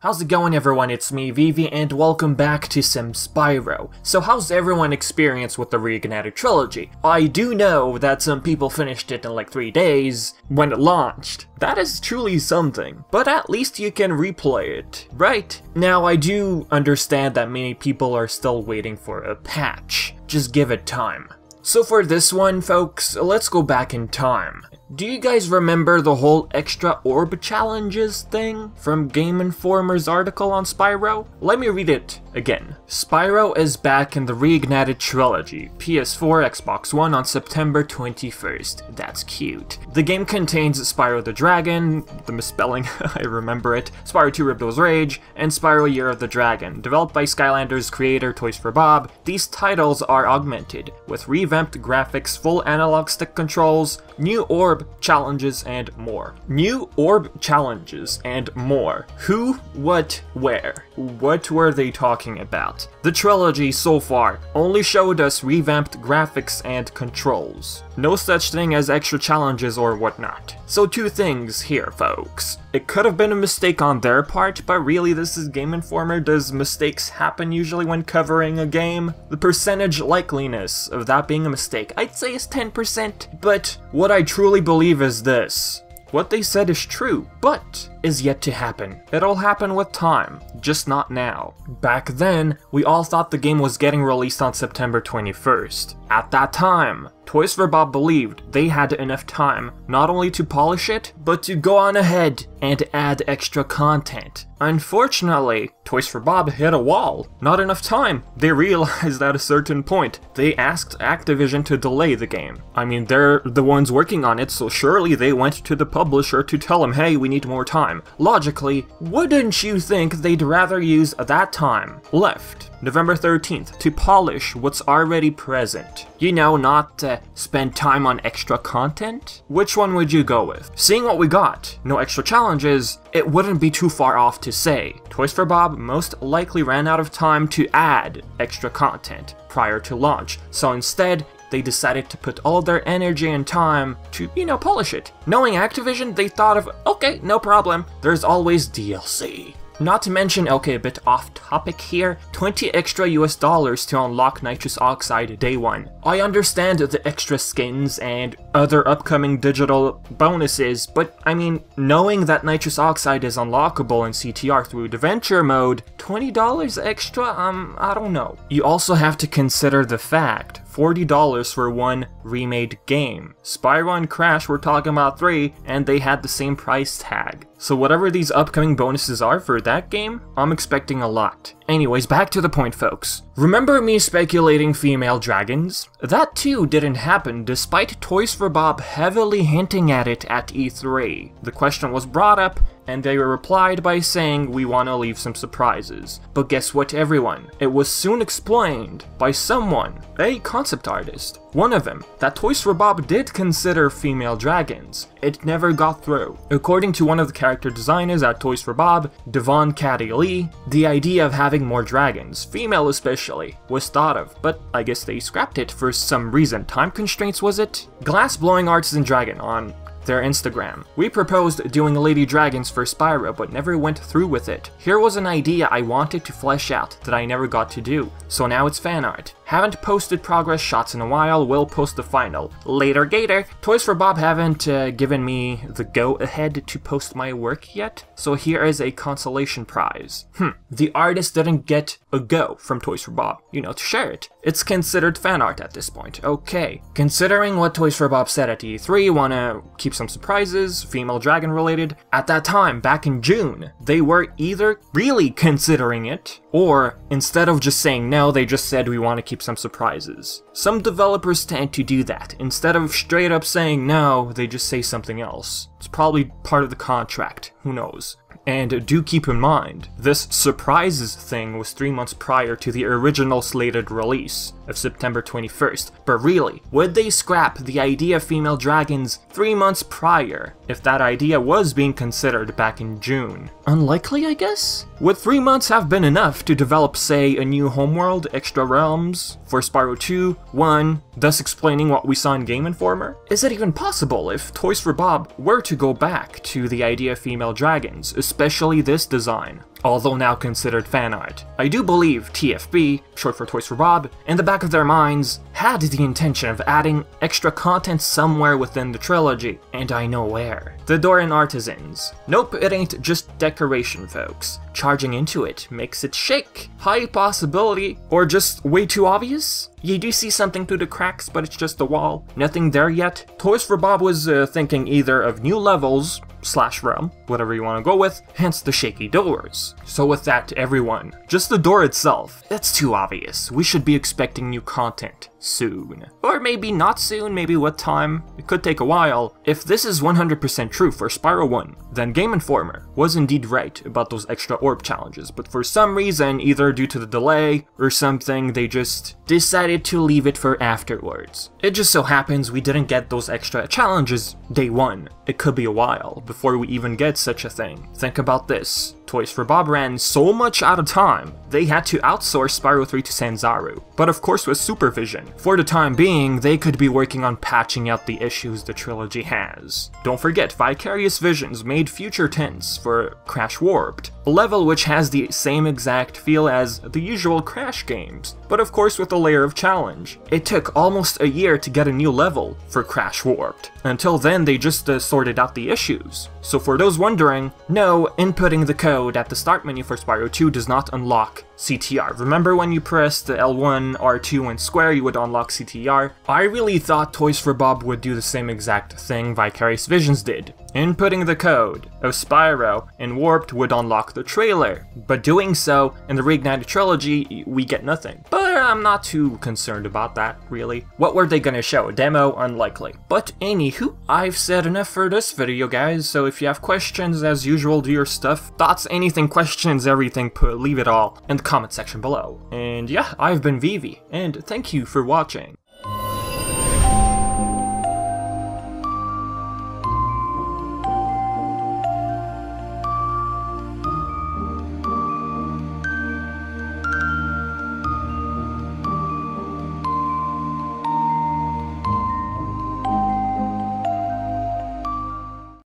How's it going, everyone? It's me, Vivi, and welcome back to some Spyro. So how's everyone's experience with the Reignited Trilogy? I do know that some people finished it in like 3 days when it launched. That is truly something, but at least you can replay it, right? Now, I do understand that many people are still waiting for a patch. Just give it time. So for this one, folks, let's go back in time. Do you guys remember the whole extra orb challenges thing from GameInformer's article on Spyro? Let me read it again. Spyro is back in the Reignited Trilogy, PS4, Xbox One on September 21st. That's cute. The game contains Spyro the Dragon, the misspelling, I remember it, Spyro 2 Ripto's Rage, and Spyro Year of the Dragon. Developed by Skylanders creator Toys for Bob, these titles are augmented with revamped graphics, full analog stick controls, new orb challenges, and more. New orb challenges and more. Who, what, where? What were they talking about? The trilogy so far only showed us revamped graphics and controls. No such thing as extra challenges or whatnot. So two things here, folks. It could have been a mistake on their part, but really this is GameInformer. Does mistakes happen usually when covering a game? The percentage likeliness of that being a mistake, I'd say is 10%, but what I truly believe is this. What they said is true, but is yet to happen. It'll happen with time, just not now. Back then, we all thought the game was getting released on September 21st. At that time, Toys for Bob believed they had enough time not only to polish it, but to go on ahead and add extra content. Unfortunately, Toys for Bob hit a wall. Not enough time. They realized at a certain point. They asked Activision to delay the game. I mean, they're the ones working on it, so surely they went to the publisher to tell them, hey, we need more time. Logically, wouldn't you think they'd rather use that time left, November 13th, to polish what's already present? You know, not spend time on extra content? Which one would you go with? Seeing what we got, no extra challenges, it wouldn't be too far off to say Toys for Bob most likely ran out of time to add extra content prior to launch, so instead, they decided to put all their energy and time to, polish it. Knowing Activision, they thought of, okay, no problem, there's always DLC. Not to mention, okay, a bit off topic here, 20 extra US dollars to unlock nitrous oxide day one. I understand the extra skins and other upcoming digital bonuses, but I mean, knowing that nitrous oxide is unlockable in CTR through Adventure mode, $20 extra, I don't know. You also have to consider the fact, $40 for one remade game. Spyro and Crash were talking about 3, and they had the same price tag. So whatever these upcoming bonuses are for that game, I'm expecting a lot. Anyways, back to the point, folks. Remember me speculating female dragons? That too didn't happen despite Toys for Bob heavily hinting at it at E3. The question was brought up, and they replied by saying we want to leave some surprises. But guess what, everyone? It was soon explained by someone, a concept artist. One of them, that Toys for Bob did consider female dragons. It never got through. According to one of the character designers at Toys for Bob, Devon Cady-Lee, the idea of having more dragons, female especially, was thought of, but I guess they scrapped it for some reason. Time constraints, was it? Glass Blowing Artisan Dragon on their Instagram. We proposed doing Lady Dragons for Spyro, but never went through with it. Here was an idea I wanted to flesh out that I never got to do, so now it's fan art. Haven't posted progress shots in a while, will post the final. Later, Gator. Toys for Bob haven't given me the go-ahead to post my work yet, so here is a consolation prize. The artist didn't get a go from Toys for Bob, to share it. It's considered fan art at this point. Okay. Considering what Toys for Bob said at E3, wanna keep some surprises, female dragon related, at that time, back in June, they were either really considering it, or instead of just saying no, they just said we want to keep some surprises. Some developers tend to do that. Instead of straight up saying no, they just say something else. It's probably part of the contract, who knows. And do keep in mind, this surprises thing was 3 months prior to the original slated release of September 21st. But really, would they scrap the idea of female dragons 3 months prior if that idea was being considered back in June? Unlikely, I guess? Would 3 months have been enough to develop, say, a new homeworld, extra realms, for Spyro 2, 1, thus explaining what we saw in GameInformer? Is it even possible if Toys for Bob were to go back to the idea of female dragons, especially this design? although now considered fan art. I do believe TFB, short for Toys for Bob, in the back of their minds, had the intention of adding extra content somewhere within the trilogy, and I know where. The Doran Artisans. Nope, it ain't just decoration, folks. Charging into it makes it shake. High possibility, or just way too obvious? You do see something through the cracks, but it's just a wall. Nothing there yet. Toys for Bob was thinking either of new levels, / realm, whatever you want to go with, hence the shaky doors. So with that, everyone, just the door itself, that's too obvious. We should be expecting new content soon. Or maybe not soon, maybe what time? It could take a while. If this is 100% true for Spyro 1, then GameInformer was indeed right about those extra orb challenges, but for some reason, either due to the delay or something, they just decided to leave it for afterwards. It just so happens we didn't get those extra challenges day one. It could be a while before we even get such a thing. Think about this. Toys for Bob ran so much out of time, they had to outsource Spyro 3 to Sanzaru, but of course with supervision. For the time being, they could be working on patching out the issues the trilogy has. Don't forget, Vicarious Visions made future tints for Crash Warped, a level which has the same exact feel as the usual Crash games, but of course with a layer of challenge. It took almost a year to get a new level for Crash Warped. Until then, they just sorted out the issues. So for those wondering, no, inputting the code at the start menu for Spyro 2 does not unlock CTR. Remember when you pressed the L1, R2, and square, you would unlock CTR? I really thought Toys for Bob would do the same exact thing Vicarious Visions did. Inputting the code of Spyro and Warped would unlock the trailer, but doing so in the Reignited Trilogy, we get nothing. But I'm not too concerned about that, really. What were they gonna show? A demo? Unlikely. But anywho, I've said enough for this video, guys, so if you have questions, as usual, do your stuff. Thoughts, anything, questions, everything, leave it all in the comment section below. And yeah, I've been VTNVIVI, and thank you for watching.